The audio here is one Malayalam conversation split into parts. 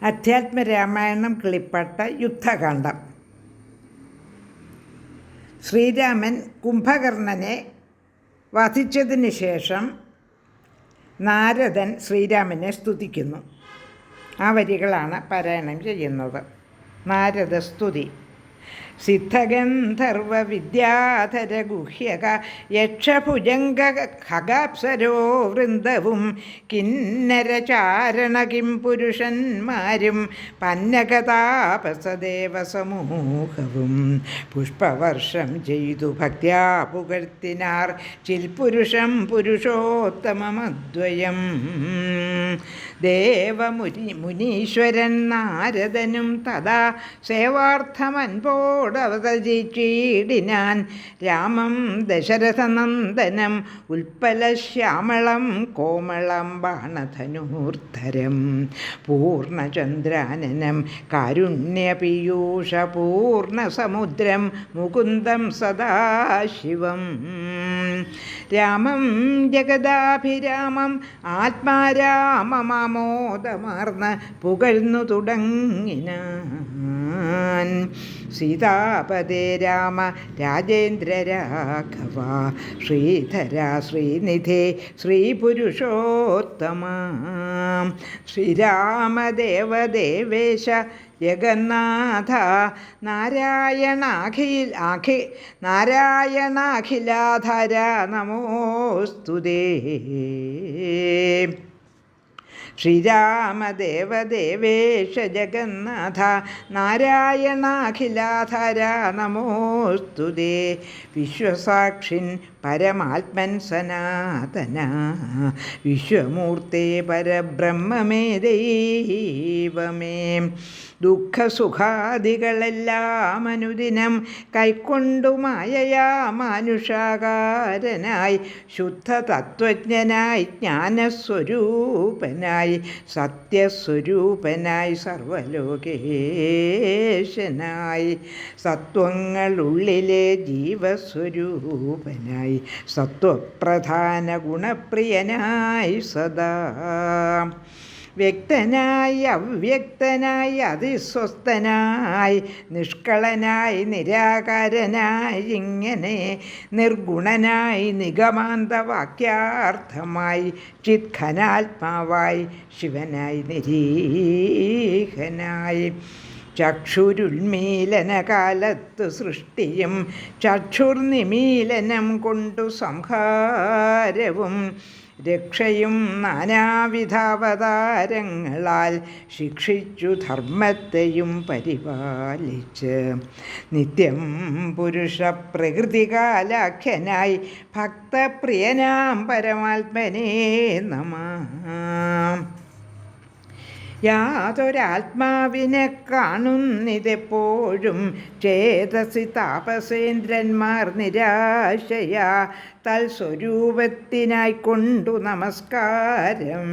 അധ്യാത്മരാമായണം കിളിപ്പാട്ട യുദ്ധകാന്ഡം. ശ്രീരാമൻ കുംഭകർണനെ വധിച്ചതിന് ശേഷം നാരദൻ ശ്രീരാമനെ സ്തുതിക്കുന്നു. ആ വരികളാണ് പാരായണം ചെയ്യുന്നത്. നാരദസ്തുതി. സിദ്ധഗന്ധർവ വിദ്യാധര ഗുഹ്യക യക്ഷഭുജംഗ ഖഗാപ്സരോ വൃന്ദവും കിന്നരചാരണ കിം പുരുഷന്മാരും പന്നകതാപസദേവസമൂഹവും പുഷ്പവർഷം ചെയ്തു ഭക്ത്യാ പുകഴ്ത്തിനാർ ചിൽപുരുഷം പുരുഷോത്തമമദ്വയം. മുനീശ്വരൻ നാരദനും തഥാ സേവാർത്ഥമൻപോടവതരിച്ചിടിനാൻ രാമം ദശരഥനന്ദനം ഉൽപ്പലശ്യാമളം കോമളം ബാണധനൂർധരം പൂർണ്ണചന്ദ്രാനനം കാരുണ്യപീയൂഷപൂർണസമുദ്രം മുകുന്ദം സദാശിവം. രാമം ജഗദാഭിരാമം ആത്മാരാമമാമോദമാർന്ന് പുകഴ്ന്നു തുടങ്ങിനാൻ. സീതാപദേ രാമ രാജേന്ദ്ര രാഘവ ശ്രീധര ശ്രീനിധേ ശ്രീപുരുഷോത്തമ ശ്രീരാമദേവദേവേശ ജഗന്നാഥ നാരായണാഖിലാധാര നമോസ്തുതേ. ശ്രീരാമദേവദേവേശ ജഗന്നാഥ നാരായണാഖിലാധാര നമോസ്തുതേ. വിശ്വസാക്ഷിൻ പരമാത്മൻ സനാതന വിശ്വമൂർത്തേ പരബ്രഹ്മമേ ദൈവമേ. ദുഃഖസുഖാദികളെല്ലാം അനുദിനം കൈക്കൊണ്ടു മായയാ മാനുഷാകാരനായി ശുദ്ധതത്വജ്ഞനായി ജ്ഞാനസ്വരൂപനായി സത്യസ്വരൂപനായി സർവലോകേശനായി സത്വങ്ങളുള്ളിലെ ജീവസ്വരൂപനായി സത്വപ്രധാന ഗുണപ്രിയനായി സദാ വ്യക്തനായി അവ്യക്തനായി അതിസ്വസ്ഥനായി നിഷ്കളനായി നിരാകാരനായി ഇങ്ങനെ നിർഗുണനായി നിഗമാന്തവാക്യാർത്ഥമായി ചിത്ഖനാത്മാവായി ശിവനായി നിരീഹനായി ചക്ഷുരുന്മീലനകാലത്തു സൃഷ്ടിയും ചക്ഷുർനിമീലനം കൊണ്ടു സംഹാരവും രക്ഷയും നാനാവിധാവതാരങ്ങളാൽ ശിക്ഷിച്ചു ധർമ്മത്തെയും പരിപാലിച്ച് നിത്യം പുരുഷപ്രകൃതികാലാഖ്യനായി ഭക്തപ്രിയനാം പരമാത്മനേ നമഃ. യാതൊരാത്മാവിനെ കാണുന്നിതെപ്പോഴും ചേതസി താപസേന്ദ്രന്മാർ നിരാശയാ തൽസ്വരൂപത്തിനായിക്കൊണ്ടു നമസ്കാരം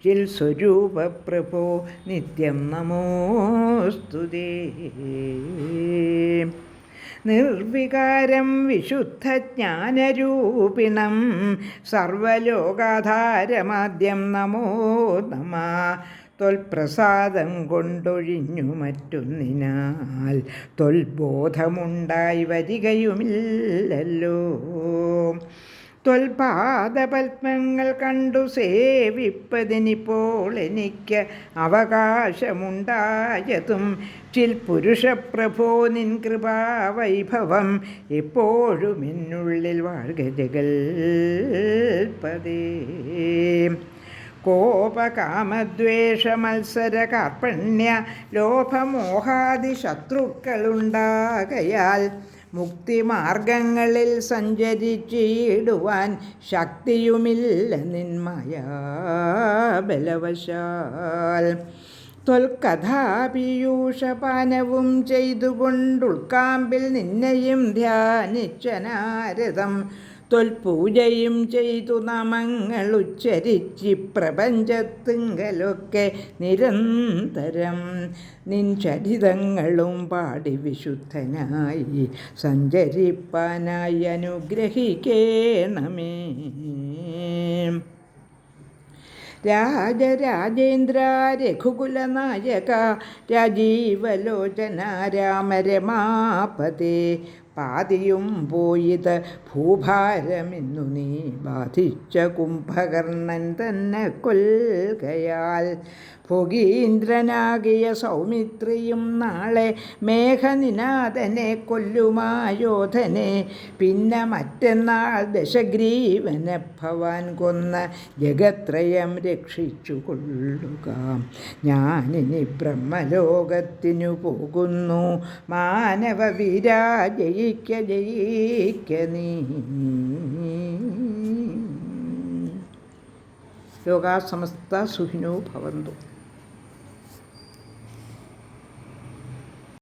ചിൽ സ്വരൂപ പ്രഭോ നിത്യം നമോസ്തുതേ. നിർവികാരം വിശുദ്ധജ്ഞാനരൂപിണം സർവലോകാധാരമാദ്യം നമോ നമഃ. തൊൽപ്രസാദം കൊണ്ടൊഴിഞ്ഞു മറ്റൊന്നിനാൽ തൊൽബോധമുണ്ടായി വരികയുമില്ലല്ലോ. തൊൽപാദപത്മങ്ങൾ കണ്ടു സേവിപ്പതിനിപ്പോൾ എനിക്ക് അവകാശമുണ്ടായതും ചിൽ പുരുഷപ്രഭോ നിൻ കൃപാവൈഭവം എപ്പോഴും എന്നുള്ളിൽ വാഴ്ക ജഗൽപദേ. കോപകാമദ്വേഷമത്സര കാർപ്പണ്യ ലോഭമോഹാദി ശത്രുക്കളുണ്ടാകയാൽ മുക്തിമാർഗങ്ങളിൽ സഞ്ചരിച്ചിടുവാൻ ശക്തിയുമില്ല നിന്മയാബലവശാൽ. ത്വൽകഥാപീയൂഷപാനവും ചെയ്തുകൊണ്ടുൾക്കാമ്പിൽ നിന്നെയും ധ്യാനിച്ച നാരദം തൊൽപൂജയും ചെയ്തു നാമങ്ങൾ ഉച്ചരിച്ച് പ്രപഞ്ചത്തിങ്കലൊക്കെ നിരന്തരം നിൻ ചരിതങ്ങളും പാടി വിശുദ്ധനായി സഞ്ചരിപ്പാനായി അനുഗ്രഹിക്കേണമേ. രാജരാജേന്ദ്ര രഘുകുലനായക രാജീവലോചന രാമരമാപതേ പാതിയും പോയത് ഭൂഭാരമെന്നു നീ ബാധിച്ച കുംഭകർണൻ തന്നെ കൊൽകയാൽ ഭോഗീന്ദ്രനാകിയ സൗമിത്രിയും നാളെ മേഘനിനാഥനെ കൊല്ലുമായോധനെ പിന്നെ മറ്റന്നാൾ ദശഗ്രീവനെ ഭവാൻ കൊന്ന ജഗത്രയം രക്ഷിച്ചു കൊള്ളുക. ഞാനിനി ബ്രഹ്മലോകത്തിനു പോകുന്നു. മാനവ വീരാ ജയിക്ക ജയിക്ക നീ. ലോകാ സമസ്ത സുഖിനോ ഭവന്തു.